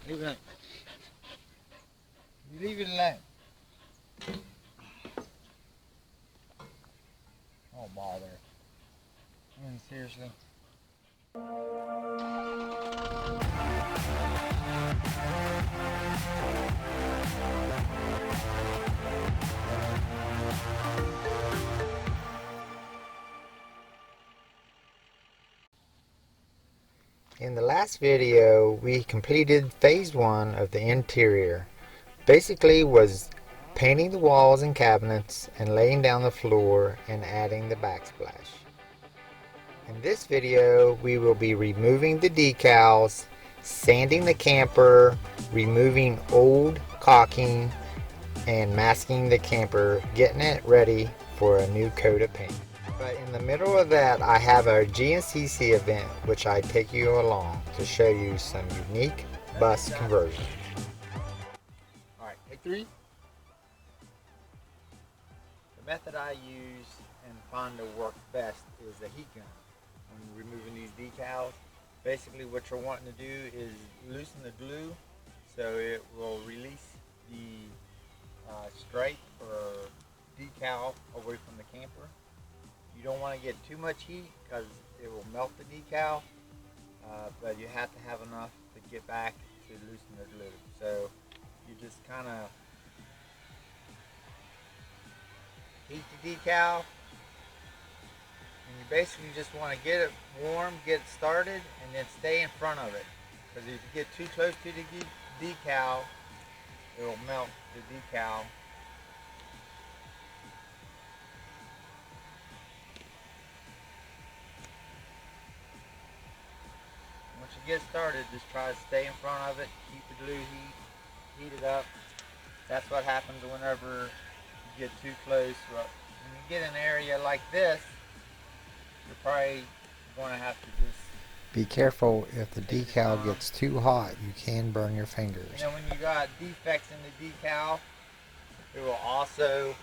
Leave it alone. You leave it alone. Oh, bother. I mean, seriously. In the last video, we completed phase 1 of the interior. Basically was painting the walls and cabinets and laying down the floor and adding the backsplash. In this video, we will be removing the decals, sanding the camper, removing old caulking, and masking the camper, getting it ready for a new coat of paint. But in the middle of that, I have our GNCC event, which I take you along to show you some unique bus conversions. Alright, take 3. The method I use and find to work best is the heat gun. When removing these decals, basically what you're wanting to do is loosen the glue so it will release the stripe or decal away from the camper. You don't want to get too much heat because it will melt the decal, but you have to have enough to get back to loosen the glue. So you just kind of heat the decal, and you basically just want to get it warm, get it started, and then stay in front of it. Because if you get too close to the decal, it will melt the decal. Once you get started, just try to stay in front of it, keep the glue heat it up. That's what happens whenever you get too close. When you get an area like this, you're probably going to have to just Be careful, if the decal gets too hot, you can burn your fingers. And then when you got defects in the decal, it will also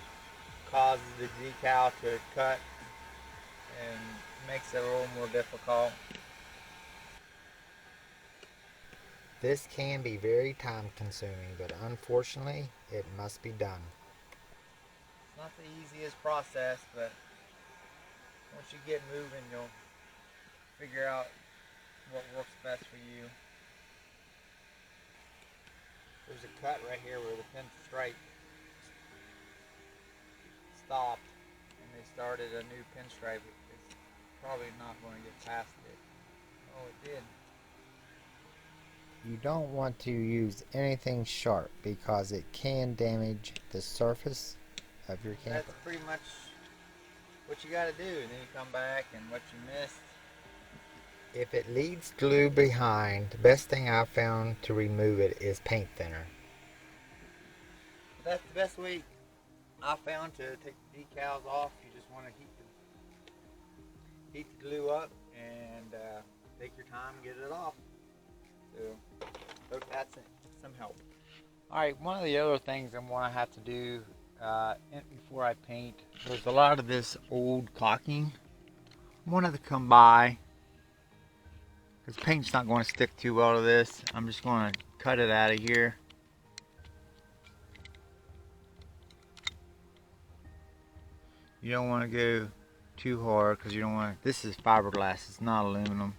cause the decal to cut and makes it a little more difficult. This can be very time consuming, but unfortunately, it must be done. It's not the easiest process, but once you get moving, you'll figure out what works best for you. There's a cut right here where the pinstripe stopped and they started a new pinstripe. It's probably not going to get past it. Oh, it did. You don't want to use anything sharp because it can damage the surface of your camper. That's pretty much what you got to do, and then you come back and what you missed. If it leaves glue behind, the best thing I've found to remove it is paint thinner. That's the best way I found to take the decals off. You just want to heat the glue up and take your time and get it off. So hope that's some help. Alright, one of the other things I'm going to have to do before I paint, there's a lot of this old caulking. I wanted to come by because paint's not going to stick too well to this. I'm just going to cut it out of here. You don't want to go too hard because you don't want to, this is fiberglass, it's not aluminum.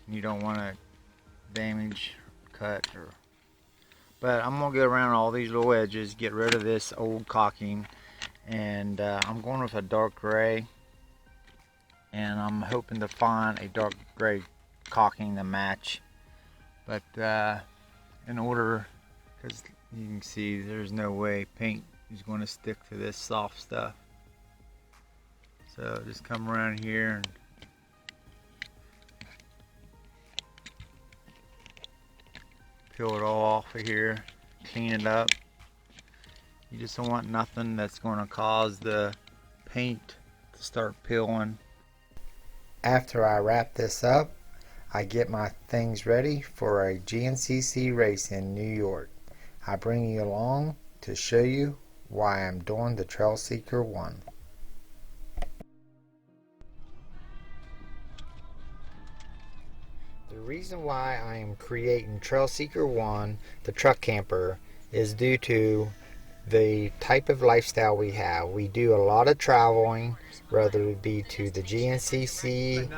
You don't want to damage, cut, but I'm going to go around all these little edges, get rid of this old caulking, and I'm going with a dark gray, and I'm hoping to find a dark gray caulking to match. But in order, because you can see there's no way paint is going to stick to this soft stuff. So just come around here and peel it all off of here, clean it up. You just don't want nothing that's going to cause the paint to start peeling. After I wrap this up, I get my things ready for a GNCC race in New York. I bring you along to show you why I'm doing the Trail Seeker 1. The The reason why I am creating Trail Seeker 1, the truck camper, is due to the type of lifestyle we have. We do a lot of traveling, whether it be to the GNCC,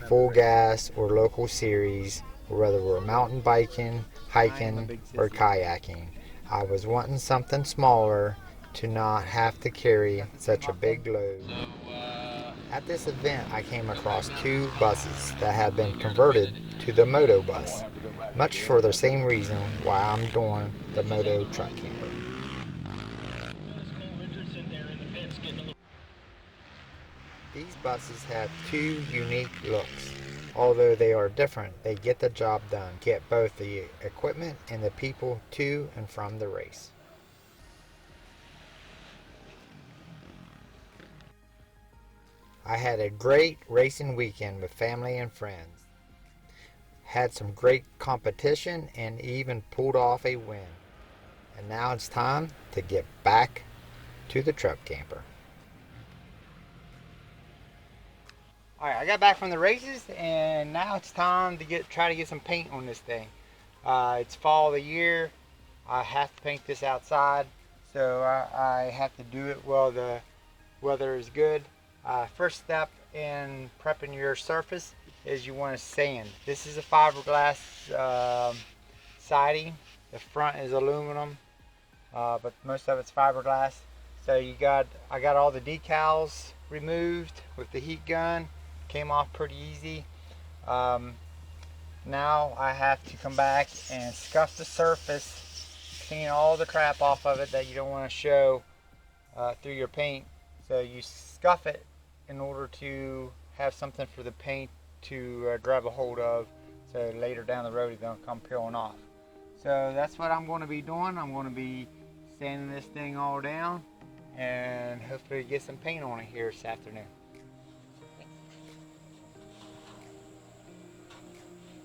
full gas, or local series, or whether we're mountain biking, hiking, or kayaking. I was wanting something smaller to not have to carry such a big load. At this event, I came across two buses that had been converted to the Moto bus, much for the same reason why I'm doing the Moto truck camper. These buses have two unique looks. Although they are different, they get the job done, get both the equipment and the people to and from the race. I had a great racing weekend with family and friends. Had some great competition and even pulled off a win. And now it's time to get back to the truck camper. Alright, I got back from the races and now it's time to try to get some paint on this thing. It's fall of the year. I have to paint this outside, so I have to do it while the weather is good. First step in prepping your surface is you want to sand. This is a fiberglass siding. The front is aluminum, but most of it's fiberglass. So I got all the decals removed with the heat gun. Came off pretty easy. Now I have to come back and scuff the surface, clean all the crap off of it that you don't want to show through your paint. So you scuff it in order to have something for the paint to grab a hold of, so later down the road it don't come peeling off. So that's what I'm going to be doing. I'm going to be sanding this thing all down and hopefully get some paint on it here this afternoon.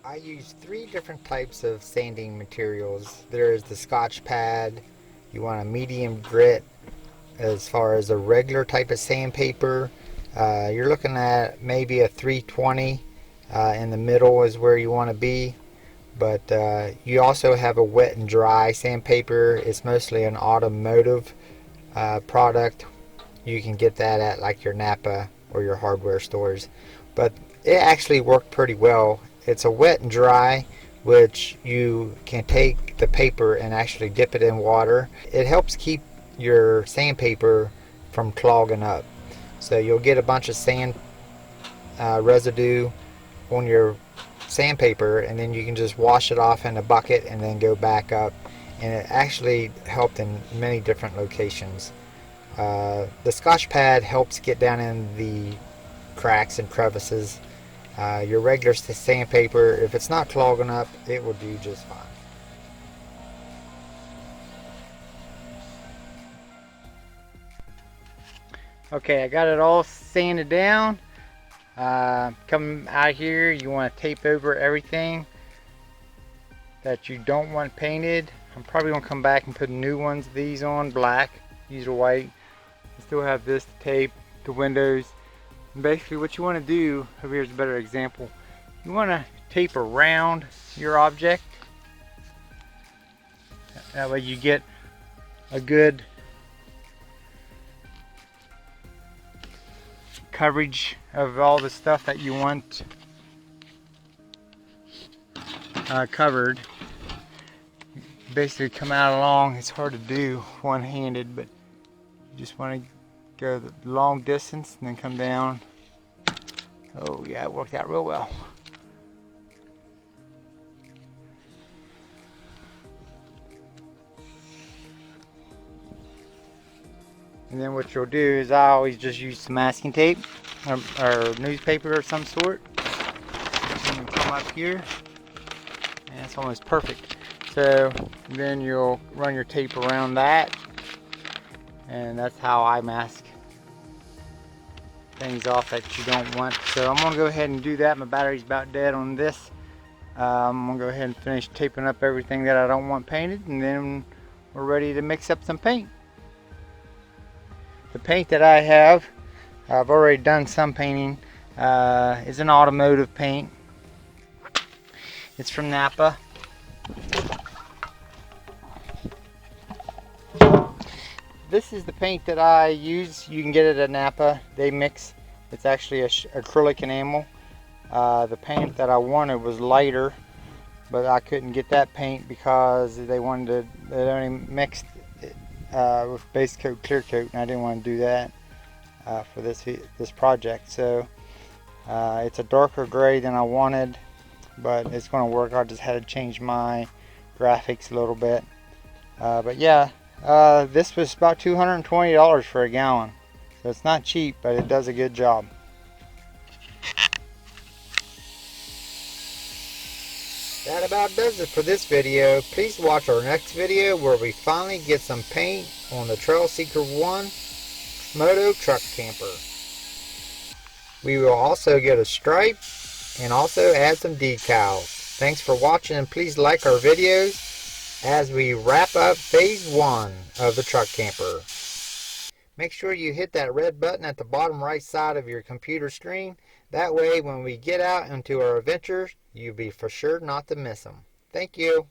I use 3 different types of sanding materials. There is the Scotch pad. You want a medium grit as far as a regular type of sandpaper. You're looking at maybe a 320. In the middle is where you want to be. But you also have a wet and dry sandpaper. It's mostly an automotive product. You can get that at like your Napa or your hardware stores. But it actually worked pretty well. It's a wet and dry, which you can take the paper and actually dip it in water. It helps keep your sandpaper from clogging up. So you'll get a bunch of sand residue on your sandpaper, and then you can just wash it off in a bucket and then go back up. And it actually helped in many different locations. The Scotch pad helps get down in the cracks and crevices. Your regular sandpaper, if it's not clogging up, it will do just fine. Okay, I got it all sanded down. Coming out here, you want to tape over everything that you don't want painted. I'm probably going to come back and put new ones of these on, black. These are white. I still have this to tape, the windows. And basically what you want to do, here's a better example. You want to tape around your object. That way you get a good coverage of all the stuff that you want covered. Basically come out along. It's hard to do one-handed, but you just want to go the long distance and then come down. Oh yeah, it worked out real well. And then what you'll do is I always just use some masking tape or newspaper of some sort. And you come up here and it's almost perfect. So then you'll run your tape around that, and that's how I mask things off that you don't want. So I'm gonna go ahead and do that. My battery's about dead on this. I'm gonna go ahead and finish taping up everything that I don't want painted, and then we're ready to mix up some paint. The paint that I have, I've already done some painting, is an automotive paint. It's from Napa. This is the paint that I use. You can get it at Napa. They mix. It's actually acrylic enamel. The paint that I wanted was lighter, but I couldn't get that paint because they only mixed with base coat, clear coat, and I didn't want to do that for this project. So it's a darker gray than I wanted, but it's going to work. I just had to change my graphics a little bit. But yeah, this was about $220 for a gallon. So it's not cheap, but it does a good job. That about does it for this video. Please watch our next video where we finally get some paint on the Trail Seeker 1 Moto Truck Camper. We will also get a stripe and also add some decals. Thanks for watching, and please like our videos as we wrap up phase 1 of the truck camper. Make sure you hit that red button at the bottom right side of your computer screen. That way when we get out into our adventures, you'll be for sure not to miss them. Thank you.